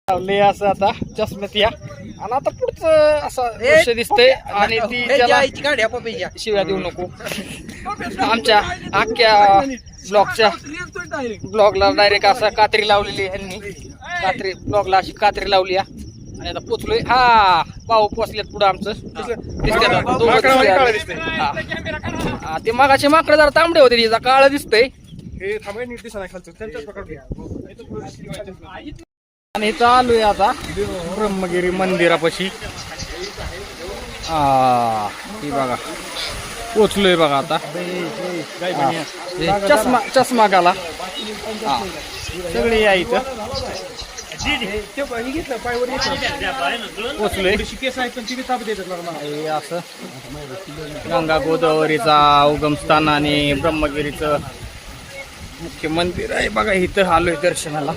लावले असं आता चष्म्यात या आणि आता पुढचं असं दृश्य दिसतंय आणि ती त्याला शिव्या देऊ नको. आमच्या अख्ख्या ब्लॉगला डायरेक्ट असं कात्री लावलेली ह्यांनी. कात्री ब्लॉगला अशी कात्री लावली आणि आता पोचलोय. हा पाहू पोचलेत पुढं आमचं दिसतंय. ते मागाचे माकडं जरा तांबडे होते तिचा काळ दिसतंय आणि इथं आलोय आता ब्रह्मगिरी मंदिरापाशी. ही बघा पोचलोय बघा आता. चष्मा गाला सगळे या इथं पोचलोय. असं गंगा गोदावरीचा उगमस्थान आणि ब्रह्मगिरीचं मुख्य मंदिर आहे बघा. इथं आलोय दर्शनाला.